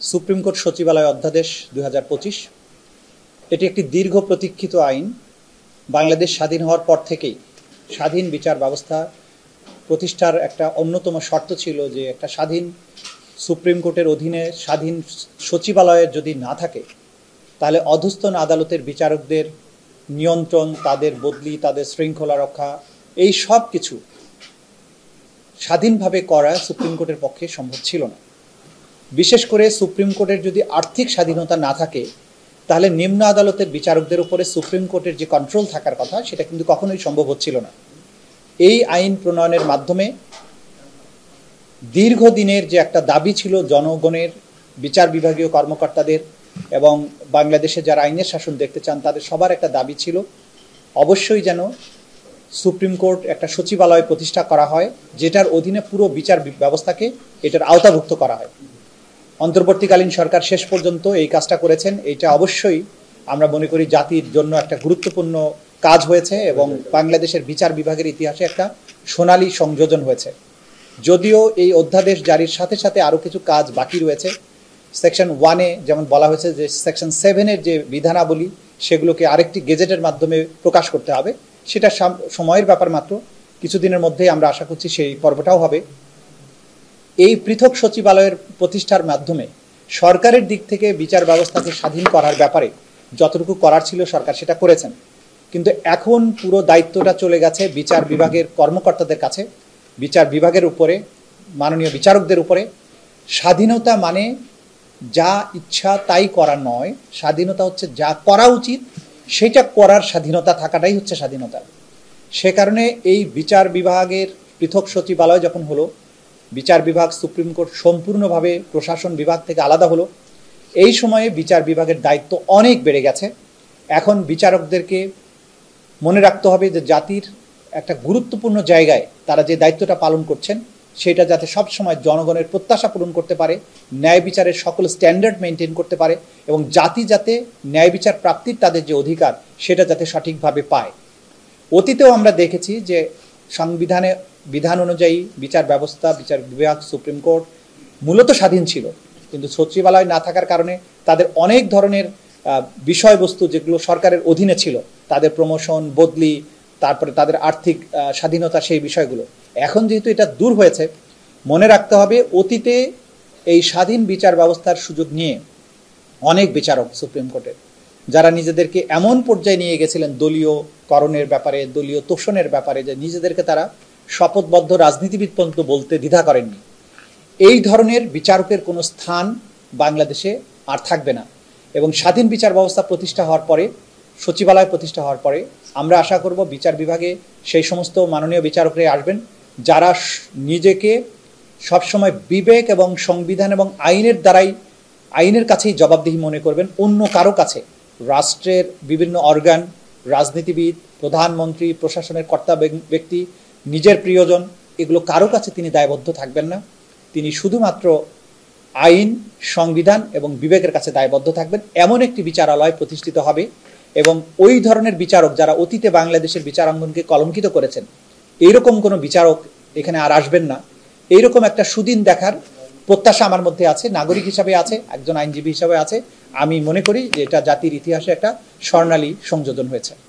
Supreme court সচিবালয় অধ্যাদেশ 2025 এটি একটি দীর্ঘ প্রতীক্ষিত আইন। বাংলাদেশ স্বাধীন হওয়ার পর থেকেই স্বাধীন বিচার ব্যবস্থা প্রতিষ্ঠার একটা অন্যতম শর্ত ছিল যে একটা স্বাধীন সুপ্রিম কোর্টের অধীনে স্বাধীন সচিবালয়ের যদি না থাকে তাহলে অধস্তন আদালতের বিচারকদের নিয়ন্ত্রণ, তাদের বদলি, তাদের শৃঙ্খলা রক্ষা, এই সব কিছু স্বাধীনভাবে করা সুপ্রিম কোর্টের পক্ষে সম্ভব ছিল না। বিশেষ করে সুপ্রিম কোর্টের যদি আর্থিক স্বাধীনতা না থাকে তাহলে নিম্ন আদালতের বিচারকদের উপরে সুপ্রিম কোর্টের যে কন্ট্রোল থাকার কথা সেটা কিন্তু কখনোই সম্ভব হচ্ছিল না। এই আইন প্রণয়নের মাধ্যমে দীর্ঘদিনের যে একটা দাবি ছিল জনগণের, বিচার বিভাগীয় কর্মকর্তাদের এবং বাংলাদেশে যারা আইনের শাসন দেখতে চান তাদের সবার একটা দাবি ছিল অবশ্যই যেন সুপ্রিম কোর্ট একটা সচিবালয় প্রতিষ্ঠা করা হয় যেটার অধীনে পুরো বিচার ব্যবস্থাকে এটার আওতাভুক্ত করা হয়। অন্তর্বর্তীকালীন সরকার শেষ পর্যন্ত এই কাজটা করেছেন। এটা অবশ্যই আমরা মনে করি জাতির জন্য একটা গুরুত্বপূর্ণ কাজ হয়েছে এবং বাংলাদেশের বিচার বিভাগের ইতিহাসে একটা সোনালী সংযোজন হয়েছে। যদিও এই অধ্যাদেশ জারির সাথে সাথে আরও কিছু কাজ বাকি রয়েছে। সেকশন 1-এ যেমন বলা হয়েছে যে সেকশন 7-এর যে বিধানাবলী সেগুলোকে আরেকটি গেজেটের মাধ্যমে প্রকাশ করতে হবে। সেটা সময়ের ব্যাপার মাত্র, কিছুদিনের মধ্যেই আমরা আশা করছি সেই পর্বটাও হবে। এই পৃথক সচিবালয়ের প্রতিষ্ঠার মাধ্যমে সরকারের দিক থেকে বিচার ব্যবস্থাকে স্বাধীন করার ব্যাপারে যতটুকু করার ছিল সরকার সেটা করেছেন, কিন্তু এখন পুরো দায়িত্বটা চলে গেছে বিচার বিভাগের কর্মকর্তাদের কাছে, বিচার বিভাগের উপরে, মাননীয় বিচারকদের উপরে। স্বাধীনতা মানে যা ইচ্ছা তাই করা নয়, স্বাধীনতা হচ্ছে যা করা উচিত সেটা করার স্বাধীনতা থাকাটাই হচ্ছে স্বাধীনতা। সে কারণে এই বিচার বিভাগের পৃথক সচিবালয় যখন হলো, বিচার বিভাগ সুপ্রিম কোর্ট সম্পূর্ণভাবে প্রশাসন বিভাগ থেকে আলাদা হলো, এই সময়ে বিচার বিভাগের দায়িত্ব অনেক বেড়ে গেছে। এখন বিচারকদেরকে মনে রাখতে হবে যে জাতির একটা গুরুত্বপূর্ণ জায়গায় তারা যে দায়িত্বটা পালন করছেন সেটা যাতে সবসময় জনগণের প্রত্যাশা পূরণ করতে পারে, ন্যায় বিচারের সকল স্ট্যান্ডার্ড মেনটেন করতে পারে এবং জাতি যাতে ন্যায় বিচার প্রাপ্তির তাদের যে অধিকার সেটা যাতে সঠিকভাবে পায়। অতীতেও আমরা দেখেছি যে সংবিধানে বিধান অনুযায়ী বিচার ব্যবস্থা, বিচার বিভাগ, সুপ্রিম কোর্ট মূলত স্বাধীন ছিল, কিন্তু সচিবালয় না থাকার কারণে তাদের অনেক ধরনের বিষয়বস্তু যেগুলো সরকারের অধীনে ছিল, তাদের প্রমোশন, বদলি, তারপরে তাদের আর্থিক স্বাধীনতা, সেই বিষয়গুলো এখন যেহেতু এটা দূর হয়েছে, মনে রাখতে হবে অতীতে এই স্বাধীন বিচার ব্যবস্থার সুযোগ নিয়ে অনেক বিচারক সুপ্রিম কোর্টের যারা নিজেদেরকে এমন পর্যায়ে নিয়ে গেছিলেন দলীয় করণের ব্যাপারে, দলীয় তোষণের ব্যাপারে, যে নিজেদেরকে তারা শপথবদ্ধ রাজনীতিবিদ পর্যন্ত বলতে দ্বিধা করেননি। এই ধরনের বিচারকের কোনো স্থান বাংলাদেশে আর থাকবে না এবং স্বাধীন বিচার ব্যবস্থা প্রতিষ্ঠা হওয়ার পরে, সচিবালয় প্রতিষ্ঠা হওয়ার পরে আমরা আশা করব বিচার বিভাগে সেই সমস্ত মাননীয় বিচারকরাই আসবেন যারা নিজেকে সবসময় বিবেক এবং সংবিধান এবং আইনের দ্বারাই, আইনের কাছেই জবাবদিহি মনে করবেন, অন্য কারো কাছে, রাষ্ট্রের বিভিন্ন অর্গান, রাজনীতিবিদ, প্রধানমন্ত্রী, প্রশাসনের কর্তা ব্যক্তি, নিজের প্রিয়জন, এগুলো কারো কাছে তিনি দায়বদ্ধ থাকবেন না। তিনি শুধুমাত্র আইন, সংবিধান এবং বিবেকের কাছে দায়বদ্ধ থাকবেন। এমন একটি বিচারালয় প্রতিষ্ঠিত হবে এবং ওই ধরনের বিচারক যারা অতীতে বাংলাদেশের বিচারাঙ্গনকে কলঙ্কিত করেছেন, এইরকম কোনো বিচারক এখানে আর আসবেন না। এইরকম একটা সুদিন দেখার প্রত্যাশা আমার মধ্যে আছে, নাগরিক হিসাবে আছে, একজন আইনজীবী হিসাবে আছে। আমি মনে করি যে এটা জাতির ইতিহাসে একটা স্বর্ণালী সংযোজন হয়েছে।